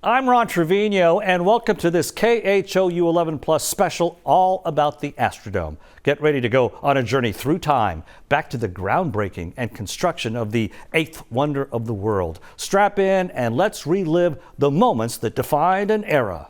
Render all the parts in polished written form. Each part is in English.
I'm Ron Trevino, and welcome to this KHOU 11 Plus special all about the Astrodome. Get ready to go on a journey through time, back to the groundbreaking and construction of the eighth wonder of the world. Strap in and let's relive the moments that defined an era.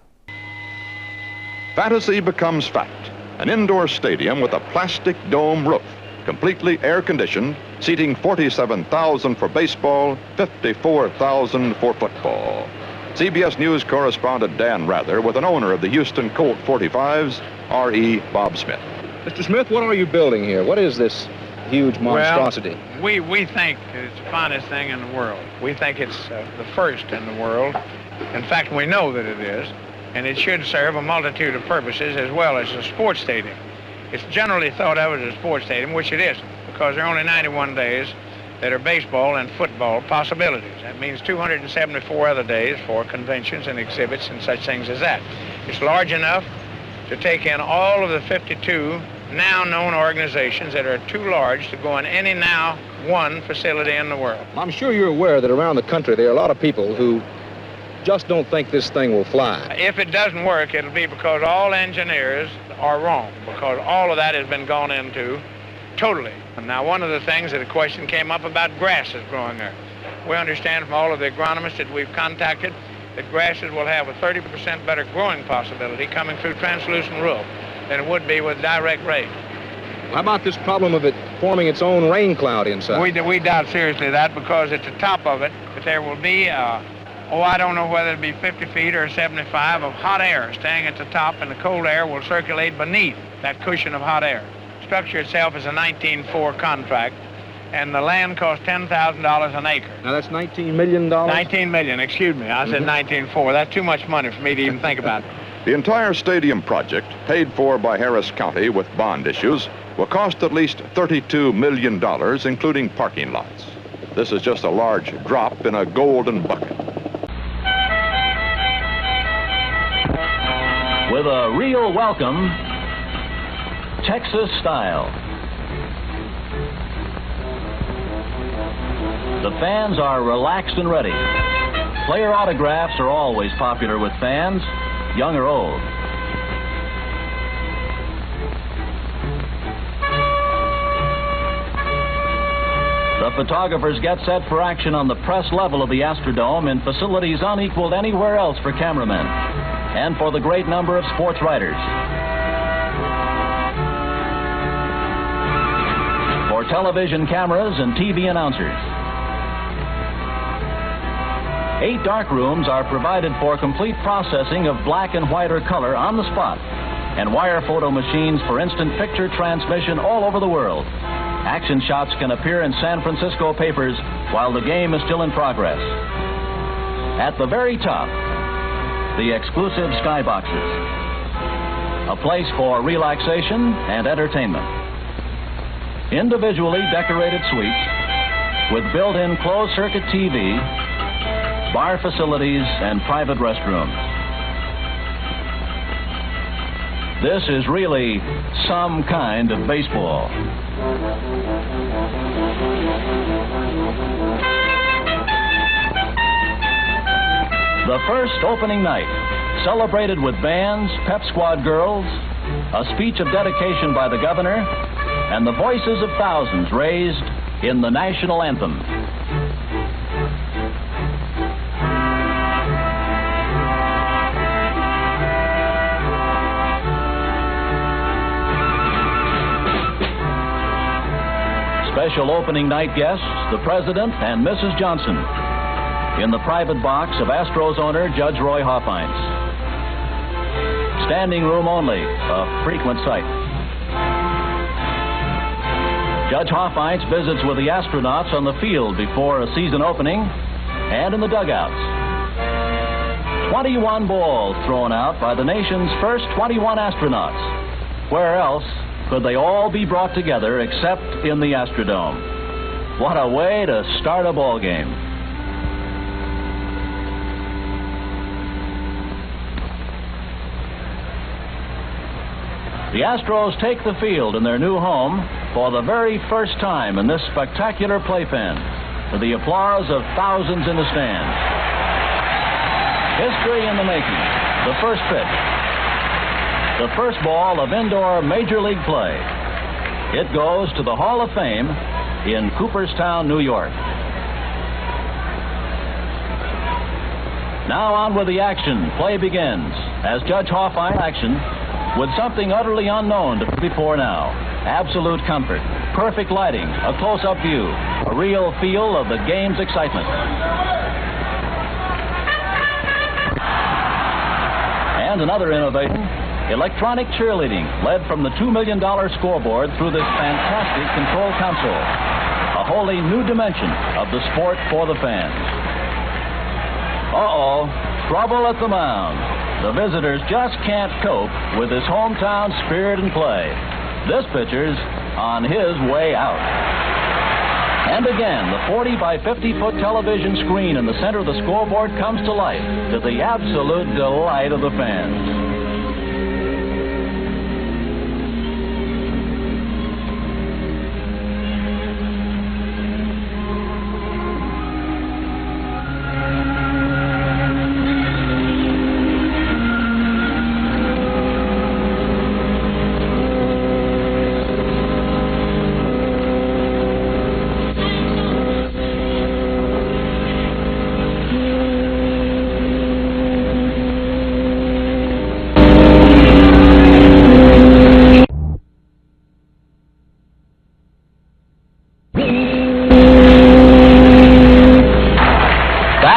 Fantasy becomes fact. An indoor stadium with a plastic dome roof, completely air-conditioned, seating 47,000 for baseball, 54,000 for football. CBS News correspondent Dan Rather with an owner of the Houston Colt 45s, R.E. Bob Smith. Mr. Smith, what are you building here? What is this huge monstrosity? Well, we think it's the finest thing in the world. We think it's the first in the world. In fact, we know that it is, and it should serve a multitude of purposes as well as a sports stadium. It's generally thought of as a sports stadium, which it isn't, because there are only 91 days that are baseball and football possibilities. That means 274 other days for conventions and exhibits and such things as that. It's large enough to take in all of the 52 now known organizations that are too large to go in any now one facility in the world. I'm sure you're aware that around the country there are a lot of people who just don't think this thing will fly. If it doesn't work, it'll be because all engineers are wrong, because all of that has been gone into totally. Now, one of the things that a question came up about grasses growing there. We understand from all of the agronomists that we've contacted that grasses will have a 30% better growing possibility coming through translucent roof than it would be with direct rain. How about this problem of it forming its own rain cloud inside? We doubt seriously that, because at the top of it, there will be, I don't know whether it'll be 50 feet or 75 of hot air staying at the top, and the cold air will circulate beneath that cushion of hot air. The structure itself is a 1904 contract, and the land costs $10,000 an acre. Now that's $19 million? 19 million, excuse me. I said 1904. That's too much money for me to even think about. The entire stadium project, paid for by Harris County with bond issues, will cost at least $32 million, including parking lots. This is just a large drop in a golden bucket. With a real welcome, Texas style. The fans are relaxed and ready. Player autographs are always popular with fans, young or old. The photographers get set for action on the press level of the Astrodome in facilities unequaled anywhere else for cameramen and for the great number of sports writers. For television cameras and TV announcers. 8 dark rooms are provided for complete processing of black and white or color on the spot, and wire photo machines for instant picture transmission all over the world. Action shots can appear in San Francisco papers while the game is still in progress. At the very top, the exclusive skyboxes, a place for relaxation and entertainment. Individually decorated suites with built-in closed-circuit TV, bar facilities, and private restrooms. This is really some kind of baseball. The first opening night, celebrated with bands, pep squad girls, a speech of dedication by the governor, and the voices of thousands raised in the national anthem. Special opening night guests, the President and Mrs. Johnson, in the private box of Astros owner Judge Roy Hoffheinz. Standing room only, a frequent sight. Judge Hoffheinz visits with the astronauts on the field before a season opening and in the dugouts. 21 balls thrown out by the nation's first 21 astronauts. Where else could they all be brought together except in the Astrodome? What a way to start a ball game. The Astros take the field in their new home for the very first time in this spectacular playpen, to the applause of thousands in the stands. History in the making. The first pitch. The first ball of indoor Major League play. It goes to the Hall of Fame in Cooperstown, New York. Now on with the action. Play begins. As Judge Hoffine action with something utterly unknown to before now. Absolute comfort, perfect lighting, a close-up view, a real feel of the game's excitement. And another innovation, electronic cheerleading, led from the $2 million scoreboard through this fantastic control console. A wholly new dimension of the sport for the fans. Uh-oh, trouble at the mound. The visitors just can't cope with his hometown spirit and play. This pitcher's on his way out. And again, the 40 by 50-foot television screen in the center of the scoreboard comes to life to the absolute delight of the fans.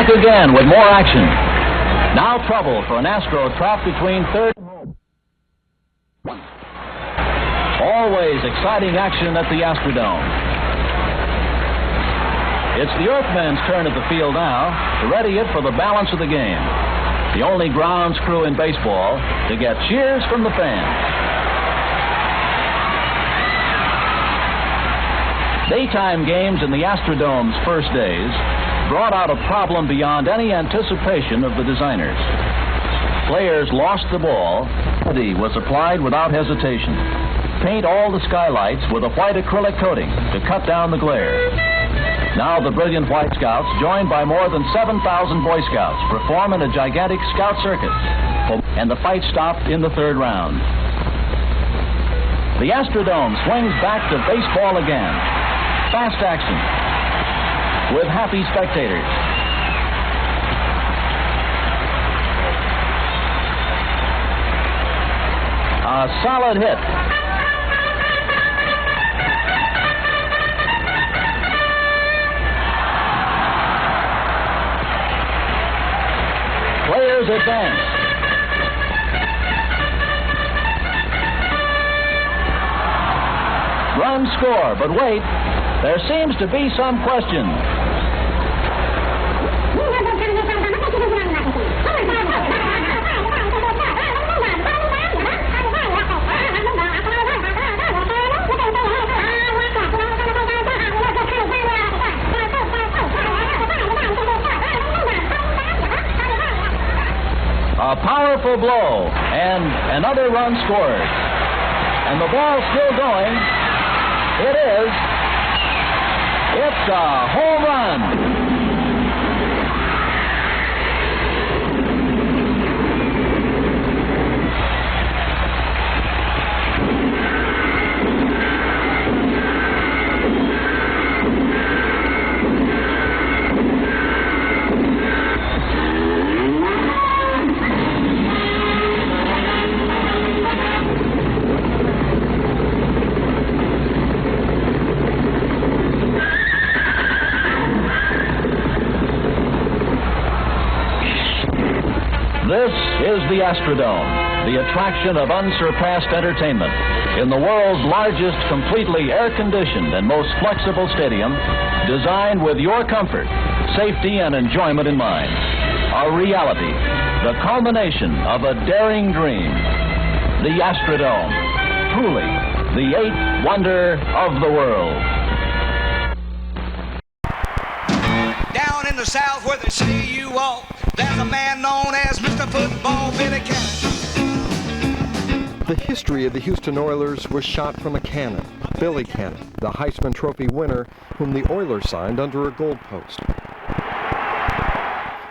Again with more action. Now trouble for an Astro trapped between third and home. Always exciting action at the Astrodome. It's the Earthmen's turn at the field now to ready it for the balance of the game. The only grounds crew in baseball to get cheers from the fans. Daytime games in the Astrodome's first days brought out a problem beyond any anticipation of the designers. Players lost the ball. It was applied without hesitation. Paint all the skylights with a white acrylic coating to cut down the glare. Now the brilliant White Scouts, joined by more than 7,000 Boy Scouts, perform in a gigantic scout circus. And the fight stopped in the third round. The Astrodome swings back to baseball again. Fast action with happy spectators. A solid hit. Players advance. Run score, but wait, there seems to be some question. A powerful blow, and another run scored. And the ball's still going. It's a home run. This is the Astrodome, the attraction of unsurpassed entertainment in the world's largest completely air-conditioned and most flexible stadium, designed with your comfort, safety, and enjoyment in mind. A reality, the culmination of a daring dream. The Astrodome, truly the eighth wonder of the world. Down in the South where they see you walk, there's a man known as Mr. Football, Billy Cannon. The history of the Houston Oilers was shot from a cannon, Billy Cannon, the Heisman Trophy winner, whom the Oilers signed under a goalpost.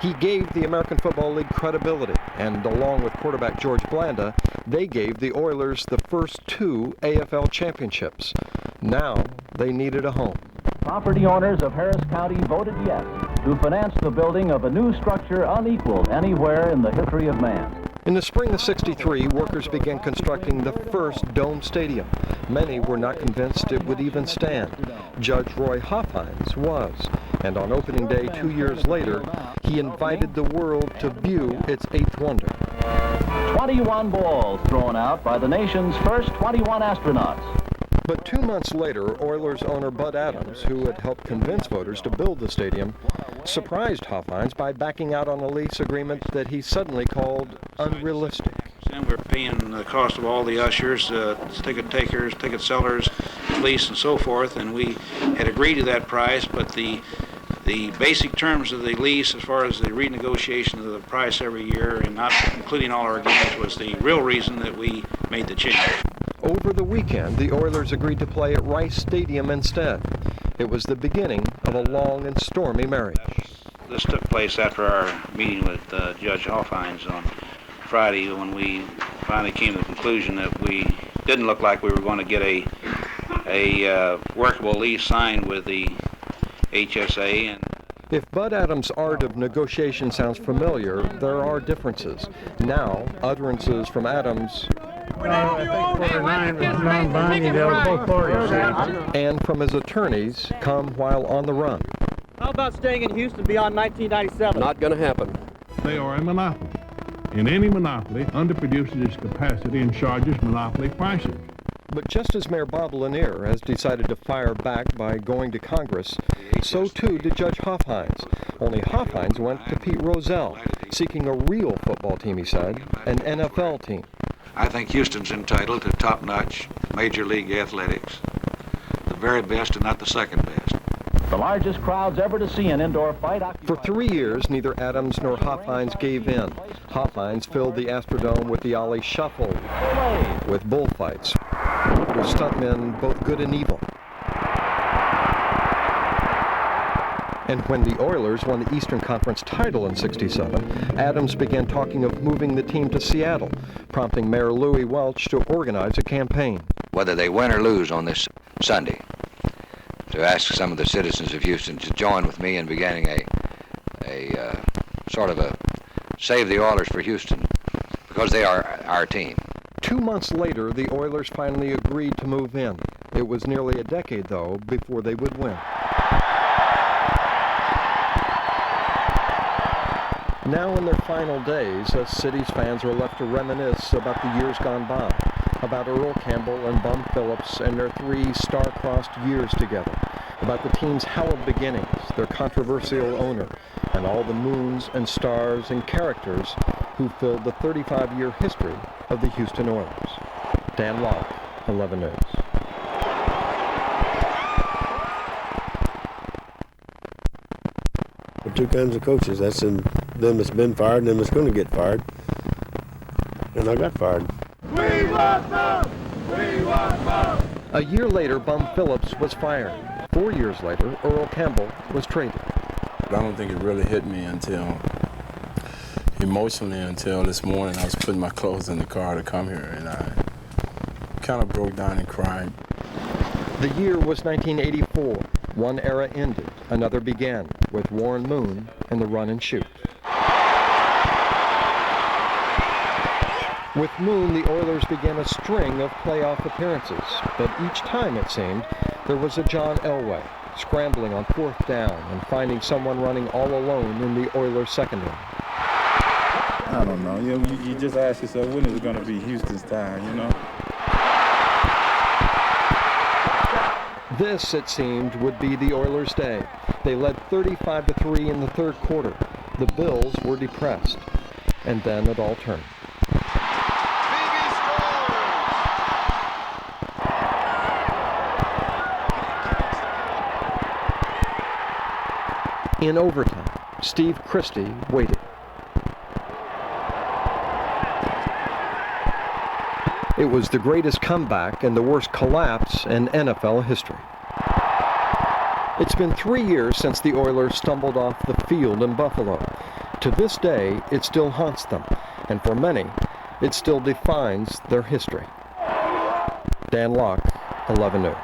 He gave the American Football League credibility, and along with quarterback George Blanda, they gave the Oilers the first 2 AFL championships. Now they needed a home. Property owners of Harris County voted yes to finance the building of a new structure unequaled anywhere in the history of man. In the spring of '63, workers began constructing the first dome stadium. Many were not convinced it would even stand. Judge Roy Hofheinz was, and on opening day 2 years later, he invited the world to view its 8th wonder. 21 balls thrown out by the nation's first 21 astronauts. But 2 months later, Oilers owner Bud Adams, who had helped convince voters to build the stadium, surprised Hofheinz by backing out on a lease agreement that he suddenly called unrealistic. And we're paying the cost of all the ushers, ticket takers, ticket sellers, police, and so forth, and we had agreed to that price, but the basic terms of the lease, as far as the renegotiation of the price every year, and not including all our games, was the real reason that we made the change. Over the weekend, the Oilers agreed to play at Rice Stadium instead. It was the beginning of a long and stormy marriage. This took place after our meeting with Judge Hofheinz on Friday, when we finally came to the conclusion that we didn't look like we were going to get a workable lease signed with the HSA. And if Bud Adams' art of negotiation sounds familiar, there are differences. Now, utterances from Adams and from his attorneys come while on the run. How about staying in Houston beyond 1997? Not going to happen. They are a monopoly, and any monopoly underproduces its capacity and charges monopoly prices. But just as Mayor Bob Lanier has decided to fire back by going to Congress, so too did Judge Hofheinz. Only Hofheinz went to Pete Rozelle, seeking a real football team, he said, an NFL team. I think Houston's entitled to top-notch Major League athletics, the very best and not the second best. The largest crowds ever to see an indoor fight. For 3 years, neither Adams nor Hofheinz gave in. Hofheinz filled the Astrodome with the Ollie Shuffle, with bullfights, with stuntmen both good and evil. And when the Oilers won the Eastern Conference title in '67, Adams began talking of moving the team to Seattle, prompting Mayor Louis Welch to organize a campaign. Whether they win or lose on this Sunday, to ask some of the citizens of Houston to join with me in beginning a sort of a Save the Oilers for Houston, because they are our team. 2 months later, the Oilers finally agreed to move in. It was nearly a decade, though, before they would win. Now in their final days, us city's fans are left to reminisce about the years gone by, about Earl Campbell and Bum Phillips and their 3 star-crossed years together, about the team's hallowed beginnings, their controversial owner, and all the moons and stars and characters who filled the 35-year history of the Houston Oilers. Dan Locke, 11 News. There are 2 kinds of coaches. That's in them that's been fired and them that's going to get fired. And I got fired. We want more! We want more! A year later, Bum Phillips was fired. 4 years later, Earl Campbell was traded. I don't think it really hit me emotionally until this morning. I was putting my clothes in the car to come here, and I kind of broke down and cried. The year was 1984. One era ended, another began, with Warren Moon and the run and shoot. With Moon, the Oilers began a string of playoff appearances, but each time, it seemed, there was a John Elway, scrambling on 4th down and finding someone running all alone in the Oilers' secondary. I don't know. You just ask yourself, when is it going to be Houston's time, you know? This, it seemed, would be the Oilers' day. They led 35-3 in the 3rd quarter. The Bills were depressed. And then it all turned. In overtime, Steve Christie waited. It was the greatest comeback and the worst collapse in NFL history. It's been 3 years since the Oilers stumbled off the field in Buffalo. To this day, it still haunts them, and for many, it still defines their history. Dan Locke, 11 News.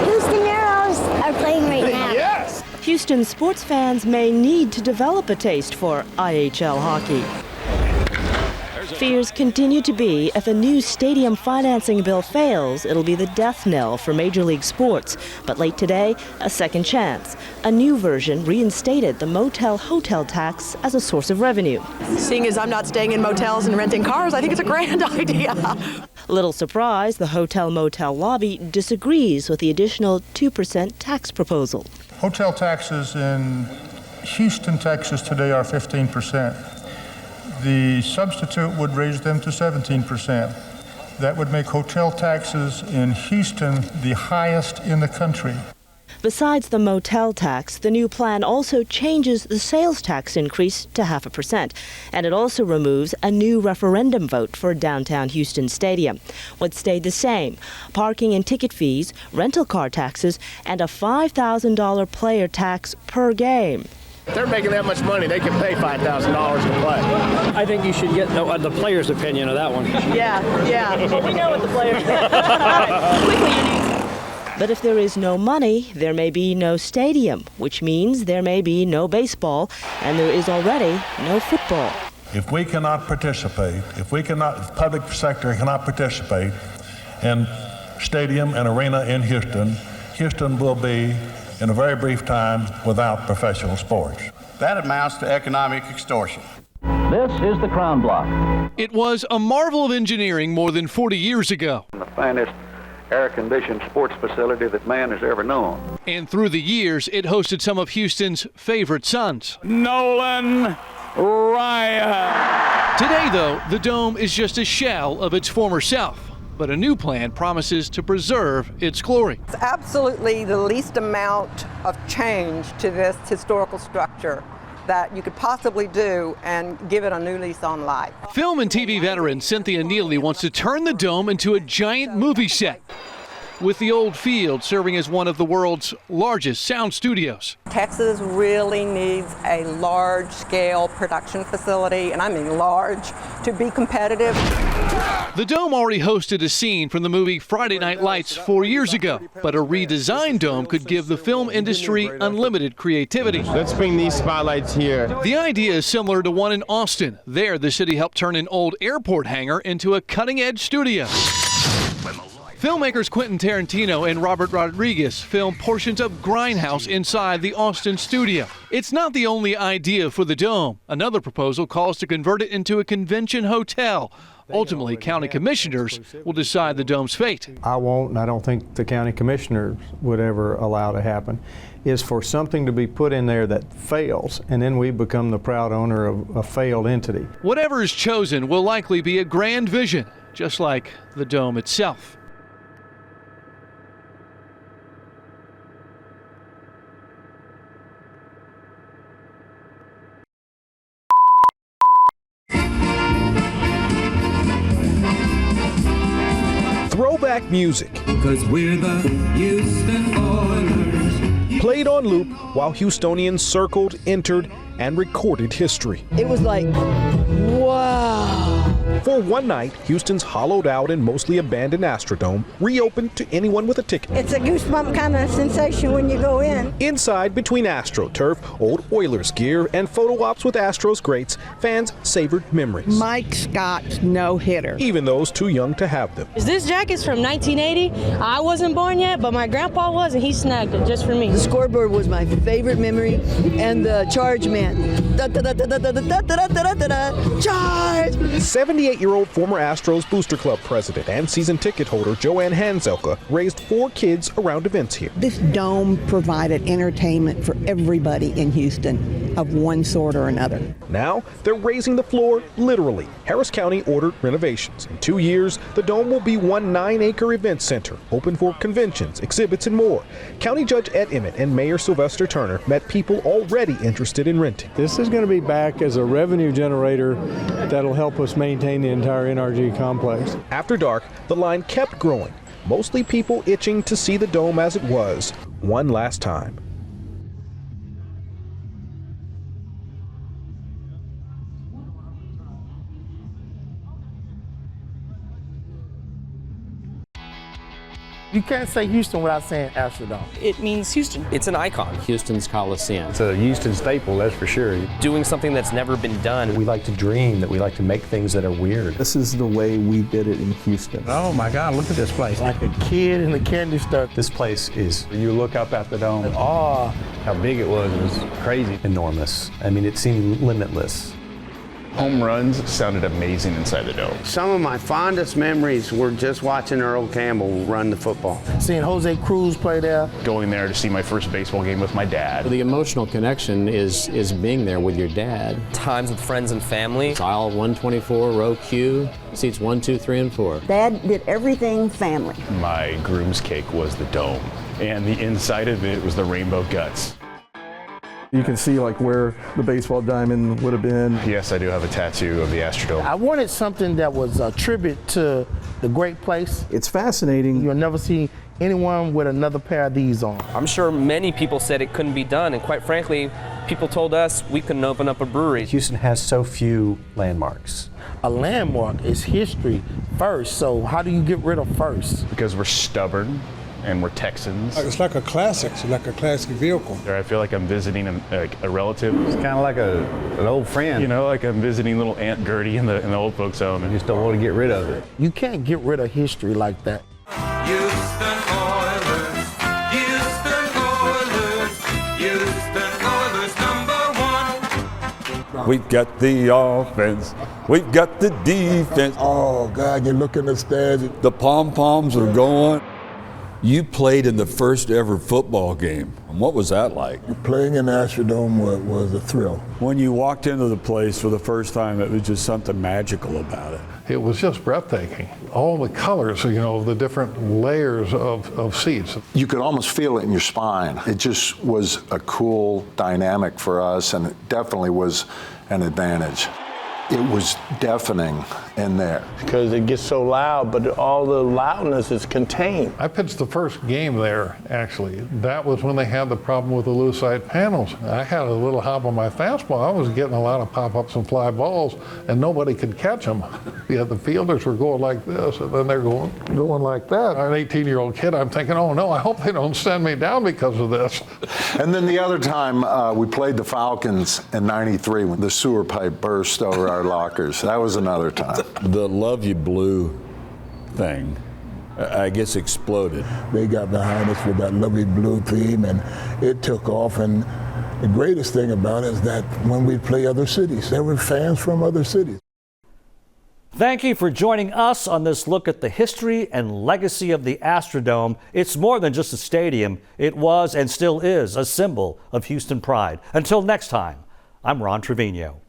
Houston Heroes are playing right now. Yes! Houston sports fans may need to develop a taste for IHL hockey. Fears continue to be if a new stadium financing bill fails, it'll be the death knell for Major League sports. But late today, a second chance. A new version reinstated the motel-hotel tax as a source of revenue. Seeing as I'm not staying in motels and renting cars, I think it's a grand idea. Little surprise, the hotel-motel lobby disagrees with the additional 2% tax proposal. Hotel taxes in Houston, Texas today are 15%. The substitute would raise them to 17%. That would make hotel taxes in Houston the highest in the country. Besides the motel tax, the new plan also changes the sales tax increase to 0.5%, and it also removes a new referendum vote for downtown Houston Stadium. What stayed the same: parking and ticket fees, rental car taxes, and a $5,000 player tax per game. If they're making that much money, they can pay $5,000 to play. I think you should get the player's opinion of that one. Yeah. Well, we know what the players But if there is no money, there may be no stadium, which means there may be no baseball, and there is already no football. If we cannot participate, if the public sector cannot participate in stadium and arena in Houston, Houston will be, in a very brief time, without professional sports. That amounts to economic extortion. This is the Crown Block. It was a marvel of engineering more than 40 years ago. The finest air-conditioned sports facility that man has ever known. And through the years, it hosted some of Houston's favorite sons. Nolan Ryan. Today, though, the Dome is just a shell of its former self. But a new plan promises to preserve its glory. It's absolutely the least amount of change to this historical structure that you could possibly do and give it a new lease on life. Film and TV veteran Cynthia Neely wants to turn the Dome into a giant movie set, with the old field serving as one of the world's largest sound studios. Texas really needs a large-scale production facility, and I mean large, to be competitive. The Dome already hosted a scene from the movie Friday Night Lights 4 years ago, but a redesigned Dome could give the film industry unlimited creativity. Let's bring these spotlights here. The idea is similar to one in Austin. There, the city helped turn an old airport hangar into a cutting-edge studio. Filmmakers Quentin Tarantino and Robert Rodriguez filmed portions of Grindhouse inside the Austin studio. It's not the only idea for the Dome. Another proposal calls to convert it into a convention hotel. Ultimately, county commissioners will decide the Dome's fate. I won't, and I don't think the county commissioners would ever allow to happen, is for something to be put in there that fails, and then we become the proud owner of a failed entity. Whatever is chosen will likely be a grand vision, just like the Dome itself. Throwback music. Because we're the Houston Oilers. Played on loop while Houstonians circled, entered, and recorded history. It was like, wow. For one night, Houston's hollowed out and mostly abandoned Astrodome reopened to anyone with a ticket. It's a goosebump kind of sensation when you go in. Inside, between AstroTurf, old Oilers gear, and photo ops with Astros greats, fans savored memories. Mike Scott's no-hitter. Even those too young to have them. This jacket's from 1980. I wasn't born yet, but my grandpa was, and he snagged it just for me. The scoreboard was my favorite memory, and the charge man. Charge! 78-year-old former Astros Booster Club president and season ticket holder Joanne Hanzelka raised 4 kids around events here. This dome provided entertainment for everybody in Houston of one sort or another. Now they're raising the floor literally. Harris County ordered renovations. In 2 years, the dome will be one 9-acre event center, open for conventions, exhibits, and more. County Judge Ed Emmett and Mayor Sylvester Turner met people already interested in renting. This is going to be back as a revenue generator that'll help us maintain the entire NRG complex. After dark, the line kept growing. Mostly people itching to see the dome as it was, one last time. You can't say Houston without saying Astrodome. It means Houston. It's an icon. Houston's Coliseum. It's a Houston staple, that's for sure. Doing something that's never been done. We like to dream, that we like to make things that are weird. This is the way we did it in Houston. Oh my God, look at this place. Like a kid in the candy store. This place is, you look up at the dome, how big it was crazy. Enormous. I mean, it seemed limitless. Home runs sounded amazing inside the dome. Some of my fondest memories were just watching Earl Campbell run the football. Seeing Jose Cruz play there. Going there to see my first baseball game with my dad. The emotional connection is being there with your dad. Times with friends and family. Aisle 124, row Q, seats 1, 2, 3, and 4. Dad did everything family. My groom's cake was the dome, and the inside of it was the rainbow guts. You can see like where the baseball diamond would have been. Yes, I do have a tattoo of the Astrodome. I wanted something that was a tribute to the great place. It's fascinating. You'll never see anyone with another pair of these on. I'm sure many people said it couldn't be done, and quite frankly, people told us we couldn't open up a brewery. Houston has so few landmarks. A landmark is history first, so how do you get rid of first? Because we're stubborn. And we're Texans. It's like a classic. It's like a classic vehicle. I feel like I'm visiting a relative. It's kind of like an old friend. You know, like I'm visiting little Aunt Gertie in the old folks' home. You just don't want to get rid of it. You can't get rid of history like that. Houston Oilers, Houston Oilers, Houston Oilers, #1. We've got the offense. We've got the defense. Oh, God, you look in the stands. The pom-poms are going. You played in the first ever football game. And what was that like? Playing in the Astrodome was a thrill. When you walked into the place for the first time, it was just something magical about it. It was just breathtaking. All the colors, you know, the different layers of seats. You could almost feel it in your spine. It just was a cool dynamic for us, and it definitely was an advantage. It was deafening in there. Because it gets so loud, but all the loudness is contained. I pitched the first game there, actually. That was when they had the problem with the lucite panels. I had a little hop on my fastball. I was getting a lot of pop-ups and fly balls, and nobody could catch them. Yeah, the fielders were going like this, and then they're going like that. I'm an 18-year-old kid. I'm thinking, oh no, I hope they don't send me down because of this. And then the other time, we played the Falcons in '93 when the sewer pipe burst over our lockers. That was another time. The Love You Blue thing, I guess, exploded. They got behind us with that Love You Blue theme, and it took off. And the greatest thing about it is that when we play other cities, there were fans from other cities. Thank you for joining us on this look at the history and legacy of the Astrodome. It's more than just a stadium. It was and still is a symbol of Houston pride. Until next time, I'm Ron Trevino.